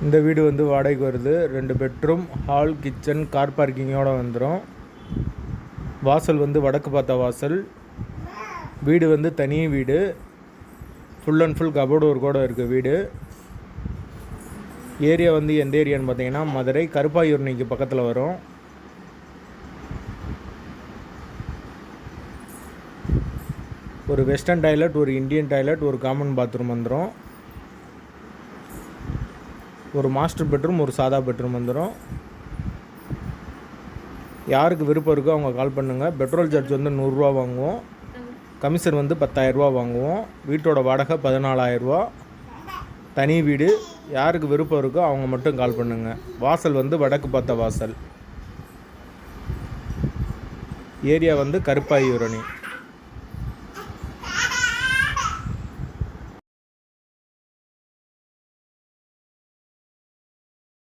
இந்த வீடு வந்து வாடகைக்கு வருது. 2 பெட்ரூம், ஹால், கிச்சன், கார் பார்க்கிங்கோடு வந்துடும். வாசல் வந்து வடக்கு பார்த்த வாசல். வீடு வந்து தனி வீடு, ஃபுல் அண்ட் ஃபுல் கபோர்டு ஒர்க்கோடு இருக்குது வீடு. ஏரியா வந்து எந்த ஏரியான்னு பார்த்தீங்கன்னா மதுரை கருப்பாயூர்னிக்கு பக்கத்தில் வரும். ஒரு வெஸ்டர்ன் டாய்லெட், ஒரு இந்தியன் டாய்லெட், ஒரு காமன் பாத்ரூம் வந்துடும். ஒரு மாஸ்டர் பெட்ரூம், ஒரு சாதா பெட்ரூம் வந்துடும். யாருக்கு விருப்பம் இருக்கோ அவங்க கால் பண்ணுங்கள். பெட்ரோல் சார்ஜ் வந்து 100 ரூபா வாங்குவோம். கமிஷன் வந்து 10,000 ரூபா வாங்குவோம். வீட்டோட வாடகை 14,000 ரூபா. தனி வீடு. யாருக்கு விருப்பம் இருக்கோ அவங்க மட்டும் கால் பண்ணுங்கள். வாசல் வந்து வடக்கு பார்த்த வாசல். ஏரியா வந்து கருப்பாயூரணி.